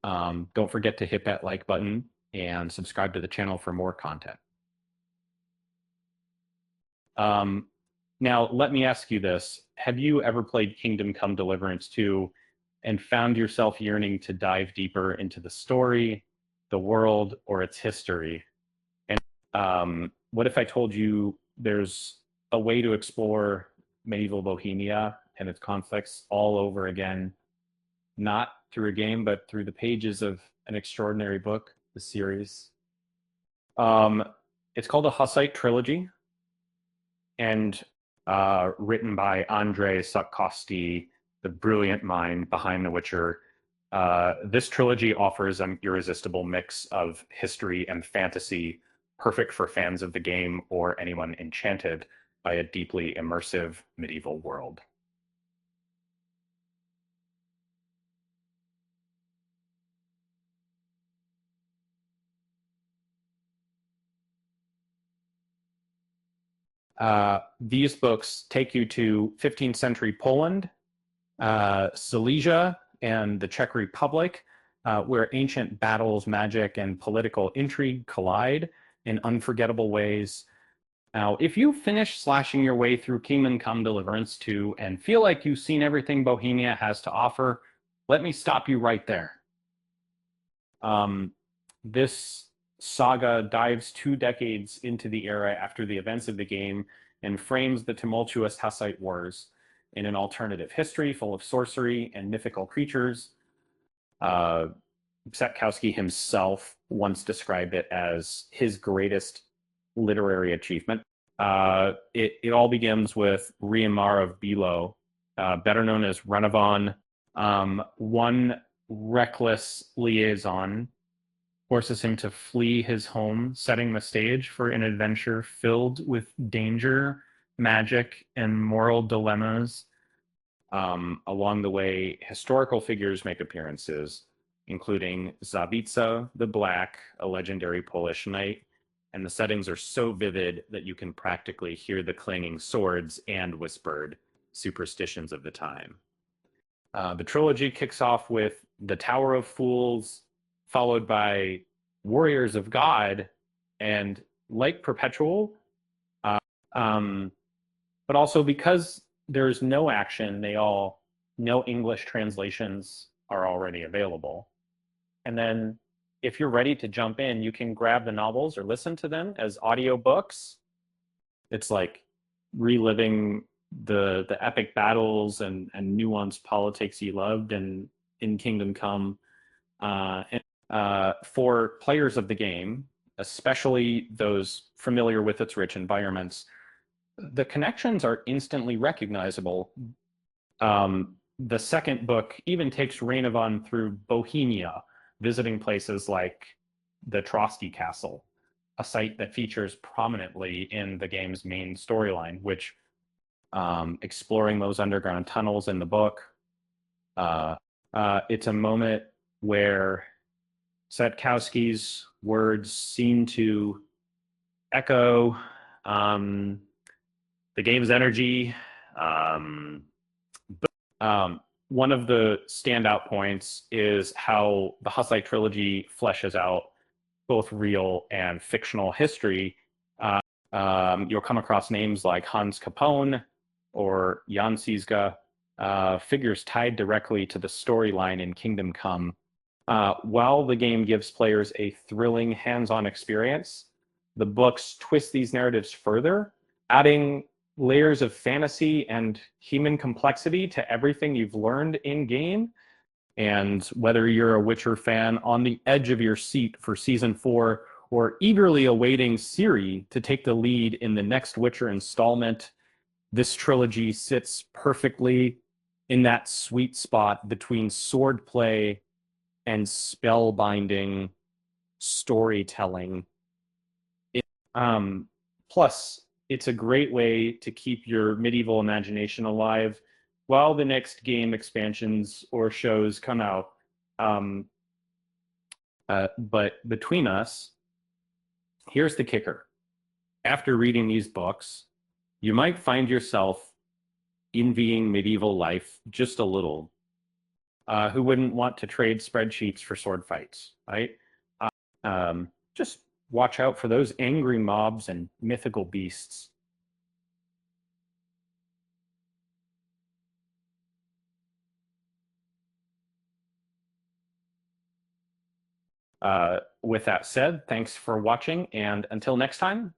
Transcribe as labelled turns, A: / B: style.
A: Don't forget to hit that like button and subscribe to the channel for more content. Um, Now, let me ask you this. Have you ever played Kingdom Come Deliverance 2 and found yourself yearning to dive deeper into the story, the world, or its history? And what if I told you there's a way to explore medieval Bohemia and its conflicts all over again, not through a game, but through the pages of an extraordinary book, the series? Um, it's called a Hussite Trilogy, and written by Andrei Sapkowski, the brilliant mind behind The Witcher. This trilogy offers an irresistible mix of history and fantasy, perfect for fans of the game or anyone enchanted by a deeply immersive medieval world. These books take you to 15th century Poland, Silesia, and the Czech Republic, where ancient battles, magic, and political intrigue collide in unforgettable ways. Now, if you finish slashing your way through Kingdom Come Deliverance 2 and feel like you've seen everything Bohemia has to offer, let me stop you right there. Um, this saga dives 2 decades into the era after the events of the game and frames the tumultuous Hussite Wars in an alternative history full of sorcery and mythical creatures. Uh, Sapkowski himself once described it as his greatest literary achievement. It all begins with Riamar of Bilo, better known as Renovon, one reckless liaison forces him to flee his home, setting the stage for an adventure filled with danger, magic, and moral dilemmas. Along the way, historical figures make appearances, including Zabica the Black, a legendary Polish knight, and the settings are so vivid that you can practically hear the clanging swords and whispered superstitions of the time. The trilogy kicks off with The Tower of Fools, followed by Warriors of God, and like Perpetual, uh, um, but also because there's no action, no English translations are already available. And then if you're ready to jump in, you can grab the novels or listen to them as audiobooks. It's like reliving the epic battles and nuanced politics you loved and in Kingdom Come. For players of the game, especially those familiar with its rich environments, the connections are instantly recognizable. The second book even takes Rainovan through Bohemia, visiting places like the Trotsky Castle, a site that features prominently in the game's main storyline, which exploring those underground tunnels in the book. Uh, it's a moment where Satkowski's words seem to echo um, the game's energy. Um, One of the standout points is how the Hussite trilogy fleshes out both real and fictional history. You'll come across names like Hans Capone or Jan Sisga, figures tied directly to the storyline in Kingdom Come. While the game gives players a thrilling hands-on experience, the books twist these narratives further, adding layers of fantasy and human complexity to everything you've learned in game. And whether you're a Witcher fan on the edge of your seat for season 4 or eagerly awaiting Ciri to take the lead in the next Witcher installment, this trilogy sits perfectly in that sweet spot between swordplay and spellbinding storytelling. It, um, Plus, it's a great way to keep your medieval imagination alive while the next game expansions or shows come out. Um, but between us, here's the kicker. After reading these books, you might find yourself envying medieval life just a little. Who wouldn't want to trade spreadsheets for sword fights, right? Just watch out for those angry mobs and mythical beasts. With that said, thanks for watching, and until next time,